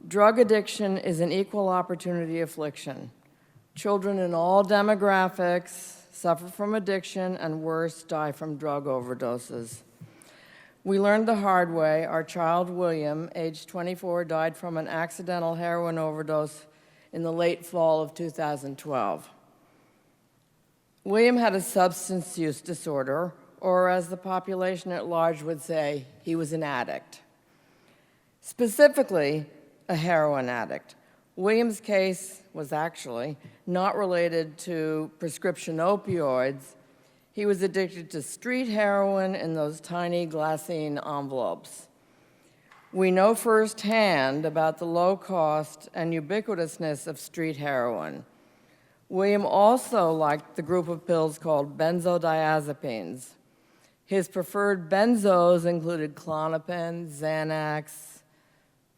Drug addiction is an equal opportunity affliction. Children in all demographics suffer from addiction, and worse, die from drug overdoses. We learned the hard way. Our child, William, age 24, died from an accidental heroin overdose in the late fall of 2012. William had a substance use disorder, or as the population at large would say, he was an addict. Specifically, a heroin addict. William's case was actually not related to prescription opioids. He was addicted to street heroin in those tiny glassine envelopes. We know firsthand about the low cost and ubiquitousness of street heroin. William also liked the group of pills called benzodiazepines. His preferred benzos included Klonopin, Xanax,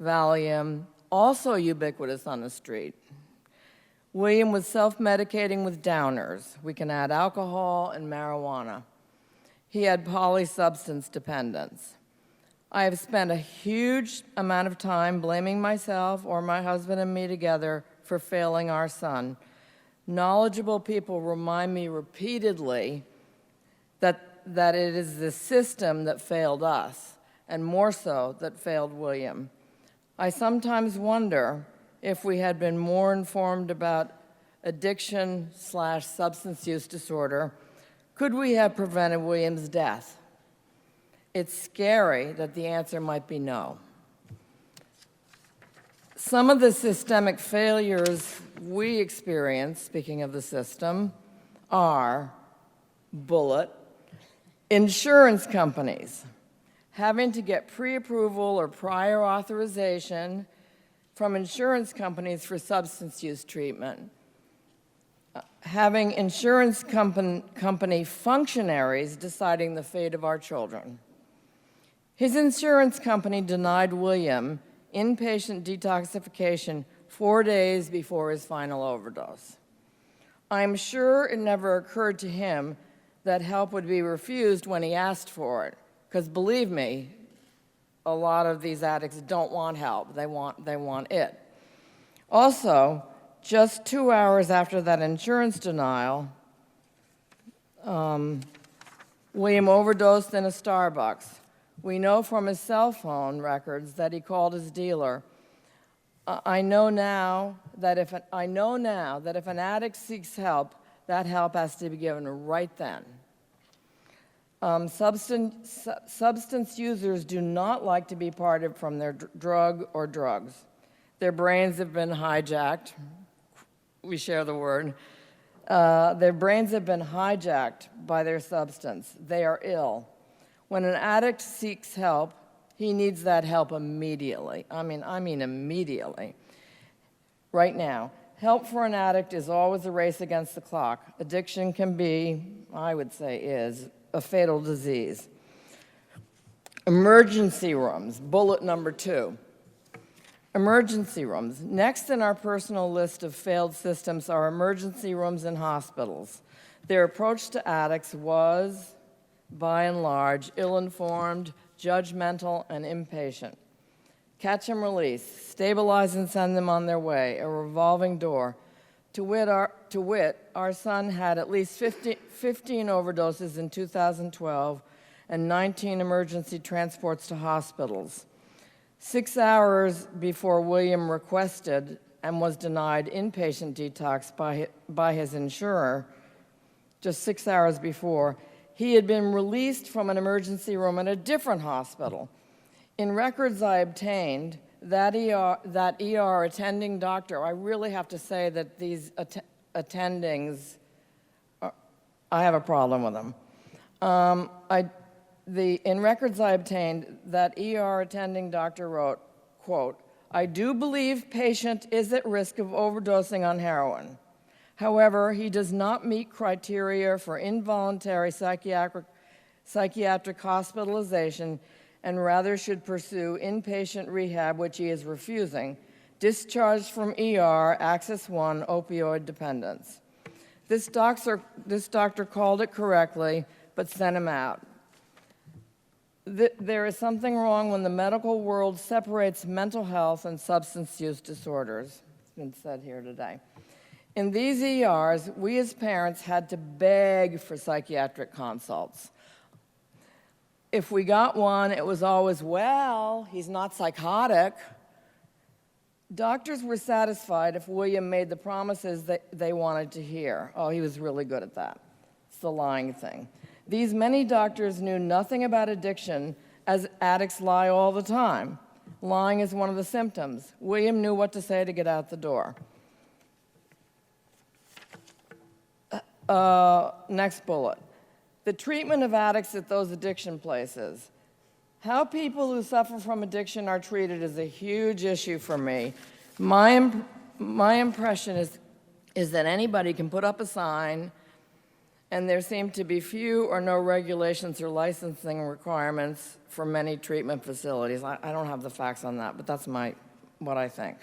Valium, also ubiquitous on the street. William was self-medicating with downers. We can add alcohol and marijuana. He had polysubstance dependence. I have spent a huge amount of time blaming myself or my husband and me together for failing our son. Knowledgeable people remind me repeatedly that it is the system that failed us, and more so that failed William. I sometimes wonder if we had been more informed about addiction/substance use disorder, could we have prevented William's death? It's scary that the answer might be no. Some of the systemic failures we experience, speaking of the system, are bullet, insurance companies having to get pre-approval or prior authorization from insurance companies for substance use treatment, having insurance company functionaries deciding the fate of our children. His insurance company denied William inpatient detoxification 4 days before his final overdose. I'm sure it never occurred to him that help would be refused when he asked for it, because believe me, a lot of these addicts don't want help. They want it. Also, just 2 hours after that insurance denial, William overdosed in a Starbucks. We know from his cell phone records that he called his dealer. I know now that if an addict seeks help, that help has to be given right then. Substance users do not like to be parted from their drug or drugs. Their brains have been hijacked. We share the word. Their brains have been hijacked by their substance. They are ill. When an addict seeks help, he needs that help immediately. I mean immediately. Right now. Help for an addict is always a race against the clock. Addiction can be, I would say is, a fatal disease. Emergency rooms, bullet number 2. Emergency rooms. Next in our personal list of failed systems are emergency rooms in hospitals. Their approach to addicts was, by and large, ill-informed, judgmental, and impatient. Catch and release, stabilize and send them on their way, a revolving door. To wit, our son had at least 15 overdoses in 2012 and 19 emergency transports to hospitals. 6 hours before William requested and was denied inpatient detox by his insurer, just 6 hours before, he had been released from an emergency room at a different hospital. In records I obtained, that ER attending doctor, I really have to say that these attendings, I have a problem with them. In records I obtained, that ER attending doctor wrote, quote, "I do believe patient is at risk of overdosing on heroin. However, he does not meet criteria for involuntary psychiatric hospitalization and rather should pursue inpatient rehab, which he is refusing. Discharged from ER, Axis 1, opioid dependence." This doctor called it correctly, but sent him out. There is something wrong when the medical world separates mental health and substance use disorders. It's been said here today. In these ERs, we as parents had to beg for psychiatric consults. If we got one, it was always, well, he's not psychotic. Doctors were satisfied if William made the promises that they wanted to hear. Oh, he was really good at that. It's the lying thing. These many doctors knew nothing about addiction, as addicts lie all the time. Lying is one of the symptoms. William knew what to say to get out the door. Next bullet. The treatment of addicts at those addiction places. How people who suffer from addiction are treated is a huge issue for me. My impression is that anybody can put up a sign, and there seem to be few or no regulations or licensing requirements for many treatment facilities. I don't have the facts on that, but that's what I think.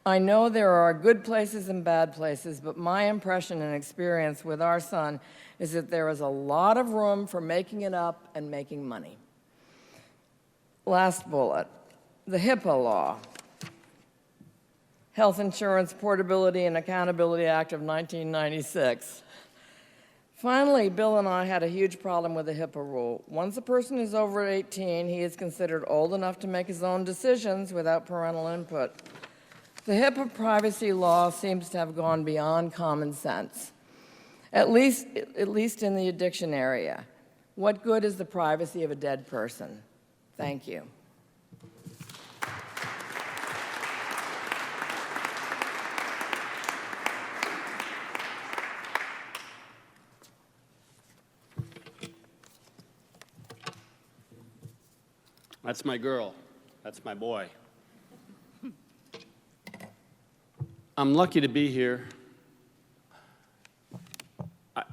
I know there are good places and bad places, but my impression and experience with our son is that there is a lot of room for making it up and making money. Last bullet, the HIPAA law, Health Insurance Portability and Accountability Act of 1996. Finally, Bill and I had a huge problem with the HIPAA rule. Once a person is over 18, he is considered old enough to make his own decisions without parental input. The HIPAA privacy law seems to have gone beyond common sense, at least in the addiction area. What good is the privacy of a dead person? Thank you. That's my girl. That's my boy. I'm lucky to be here.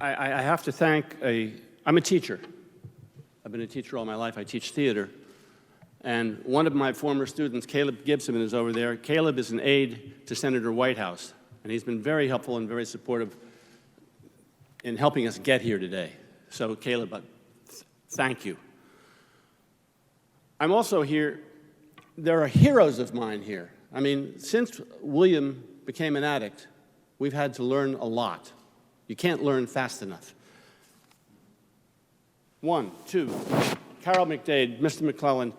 I have to thank I'm a teacher. I've been a teacher all my life. I teach theater. And one of my former students, Caleb Gibson, is over there. Caleb is an aide to Senator Whitehouse, and he's been very helpful and very supportive in helping us get here today. So, Caleb, thank you. I'm also here. There are heroes of mine here. I mean, since William became an addict, we've had to learn a lot. You can't learn fast enough. 1, 2, Carol McDade, Mr. McClellan,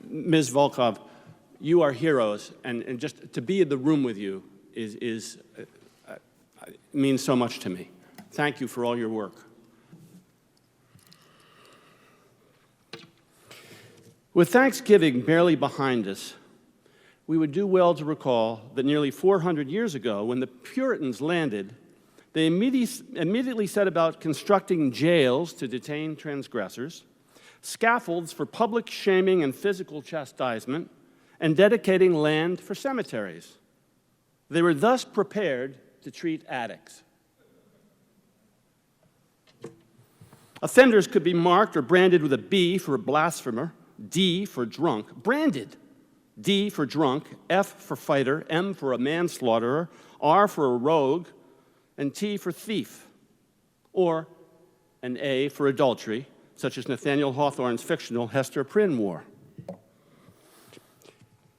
Ms. Volkov, you are heroes, and just to be in the room with you means so much to me. Thank you for all your work. With Thanksgiving barely behind us, we would do well to recall that nearly 400 years ago, when the Puritans landed, they immediately set about constructing jails to detain transgressors, scaffolds for public shaming and physical chastisement, and dedicating land for cemeteries. They were thus prepared to treat addicts. Offenders could be marked or branded with a B for a blasphemer, D for drunk, branded. D for drunk, F for fighter, M for a manslaughterer, R for a rogue, and T for thief, or an A for adultery, such as Nathaniel Hawthorne's fictional Hester Prynne wore.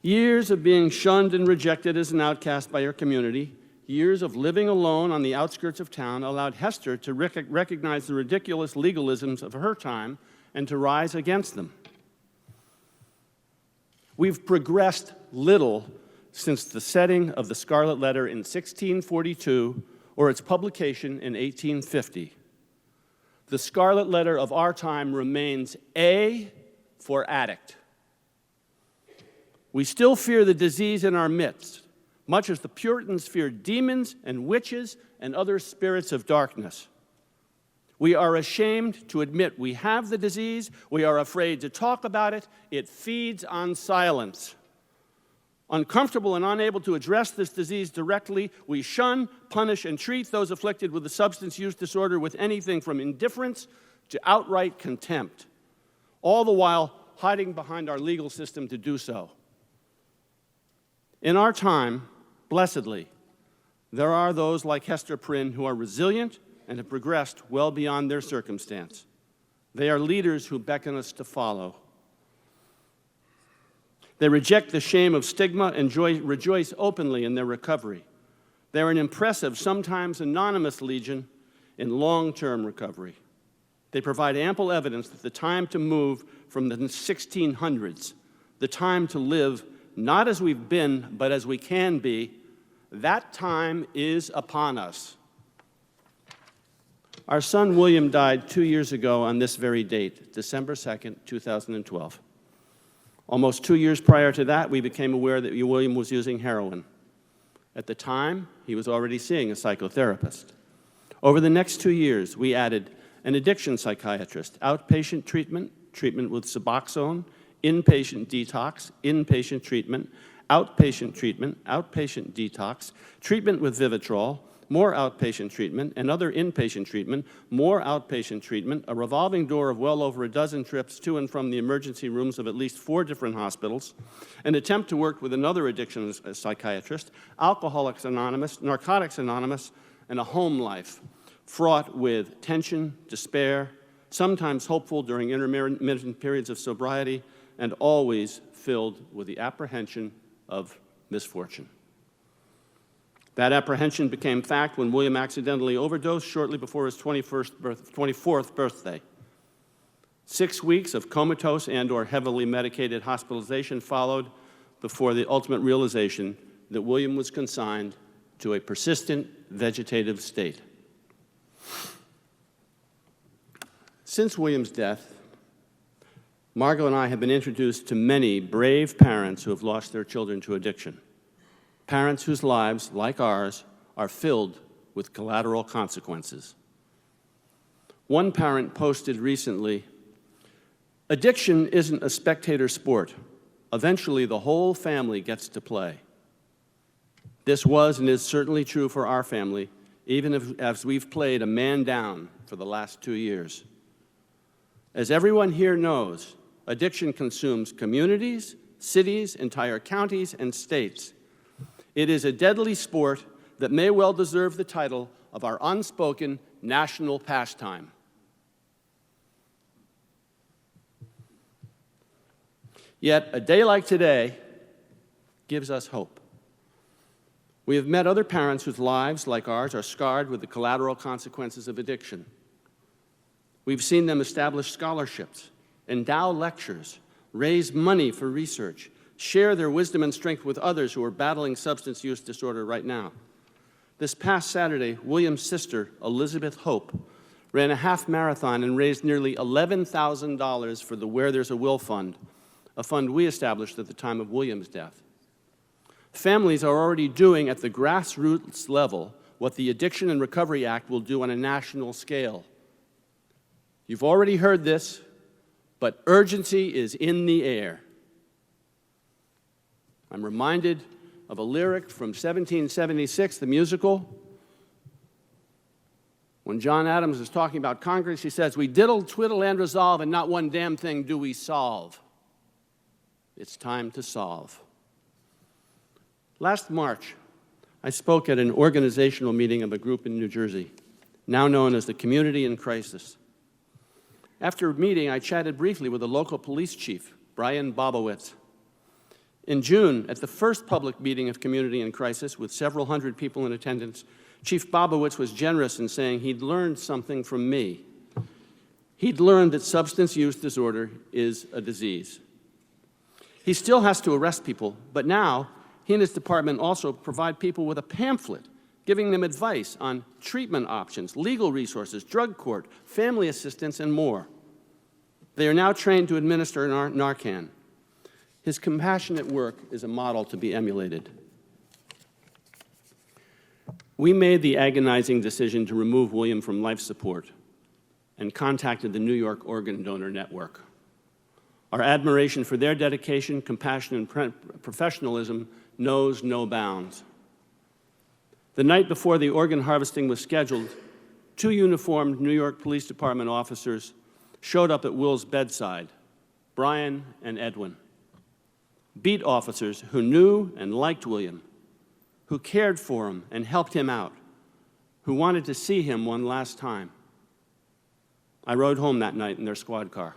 Years of being shunned and rejected as an outcast by her community, years of living alone on the outskirts of town allowed Hester to recognize the ridiculous legalisms of her time and to rise against them. We've progressed little since the setting of the Scarlet Letter in 1642 or its publication in 1850. The Scarlet Letter of our time remains A for addict. We still fear the disease in our midst, much as the Puritans feared demons and witches and other spirits of darkness. We are ashamed to admit we have the disease. We are afraid to talk about it. It feeds on silence. Uncomfortable and unable to address this disease directly, we shun, punish, and treat those afflicted with a substance use disorder with anything from indifference to outright contempt, all the while hiding behind our legal system to do so. In our time, blessedly, there are those like Hester Prynne who are resilient and have progressed well beyond their circumstance. They are leaders who beckon us to follow. They reject the shame of stigma and rejoice openly in their recovery. They're an impressive, sometimes anonymous legion in long-term recovery. They provide ample evidence that the time to move from the 1600s, the time to live not as we've been, but as we can be, that time is upon us. Our son William died 2 years ago on this very date, December 2nd, 2012. Almost 2 years prior to that, we became aware that William was using heroin. At the time, he was already seeing a psychotherapist. Over the next 2 years, we added an addiction psychiatrist, outpatient treatment, treatment with Suboxone, inpatient detox, inpatient treatment, outpatient detox, treatment with Vivitrol, more outpatient treatment, and other inpatient treatment, more outpatient treatment, a revolving door of well over a dozen trips to and from the emergency rooms of at least 4 different hospitals, an attempt to work with another addiction psychiatrist, Alcoholics Anonymous, Narcotics Anonymous, and a home life fraught with tension, despair, sometimes hopeful during intermittent periods of sobriety, and always filled with the apprehension of misfortune. That apprehension became fact when William accidentally overdosed shortly before his 24th birthday. 6 weeks of comatose and/or heavily medicated hospitalization followed before the ultimate realization that William was consigned to a persistent vegetative state. Since William's death, Margot and I have been introduced to many brave parents who have lost their children to addiction. Parents whose lives, like ours, are filled with collateral consequences. One parent posted recently, "Addiction isn't a spectator sport. Eventually, the whole family gets to play." This was and is certainly true for our family, even as we've played a man down for the last 2 years. As everyone here knows, addiction consumes communities, cities, entire counties, and states. It is a deadly sport that may well deserve the title of our unspoken national pastime. Yet, a day like today gives us hope. We have met other parents whose lives, like ours, are scarred with the collateral consequences of addiction. We've seen them establish scholarships, endow lectures, raise money for research, share their wisdom and strength with others who are battling substance use disorder right now. This past Saturday, William's sister, Elizabeth Hope, ran a half marathon and raised nearly $11,000 for the Where There's a Will Fund, a fund we established at the time of William's death. Families are already doing at the grassroots level what the Addiction and Recovery Act will do on a national scale. You've already heard this, but urgency is in the air. I'm reminded of a lyric from 1776, the musical. When John Adams is talking about Congress, he says, "We diddle, twiddle, and resolve, and not one damn thing do we solve." It's time to solve. Last March, I spoke at an organizational meeting of a group in New Jersey, now known as the Community in Crisis. After a meeting, I chatted briefly with the local police chief, Brian Bobowitz. In June, at the first public meeting of Community in Crisis with several hundred people in attendance, Chief Bobowitz was generous in saying he'd learned something from me. He'd learned that substance use disorder is a disease. He still has to arrest people, but now he and his department also provide people with a pamphlet giving them advice on treatment options, legal resources, drug court, family assistance, and more. They are now trained to administer Narcan. His compassionate work is a model to be emulated. We made the agonizing decision to remove William from life support and contacted the New York Organ Donor Network. Our admiration for their dedication, compassion, and professionalism knows no bounds. The night before the organ harvesting was scheduled, 2 uniformed New York Police Department officers showed up at Will's bedside, Brian and Edwin. Beat officers who knew and liked William, who cared for him and helped him out, who wanted to see him one last time. I rode home that night in their squad car.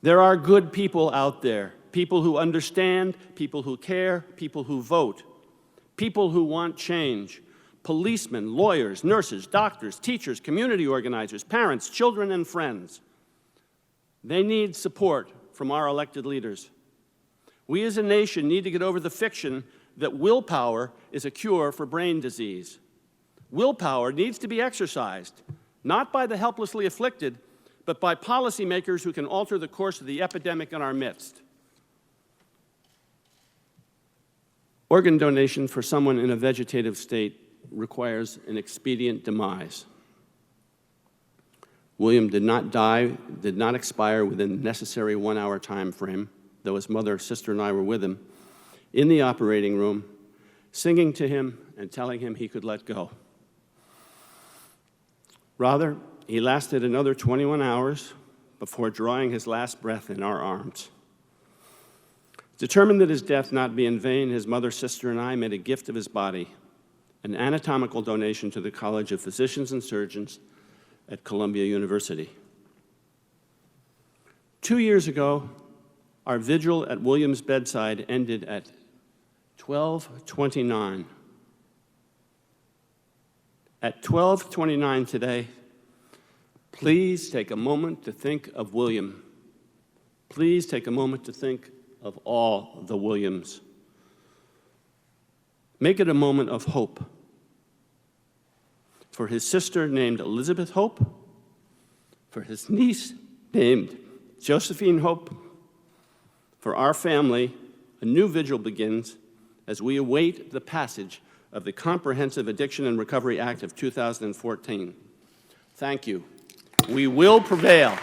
There are good people out there, people who understand, people who care, people who vote, people who want change, policemen, lawyers, nurses, doctors, teachers, community organizers, parents, children, and friends. They need support from our elected leaders. We as a nation need to get over the fiction that willpower is a cure for brain disease. Willpower needs to be exercised, not by the helplessly afflicted, but by policymakers who can alter the course of the epidemic in our midst. Organ donation for someone in a vegetative state requires an expedient demise. William did not die, did not expire within the necessary 1-hour time frame, though his mother, sister, and I were with him in the operating room, singing to him and telling him he could let go. Rather, he lasted another 21 hours before drawing his last breath in our arms. Determined that his death not be in vain, his mother, sister, and I made a gift of his body, an anatomical donation to the College of Physicians and Surgeons at Columbia University. 2 years ago, our vigil at William's bedside ended at 12:29. At 12:29 today, please take a moment to think of William. Please take a moment to think of all the Williams. Make it a moment of hope. For his sister named Elizabeth Hope, for his niece named Josephine Hope, for our family, a new vigil begins as we await the passage of the Comprehensive Addiction and Recovery Act of 2014. Thank you. We will prevail.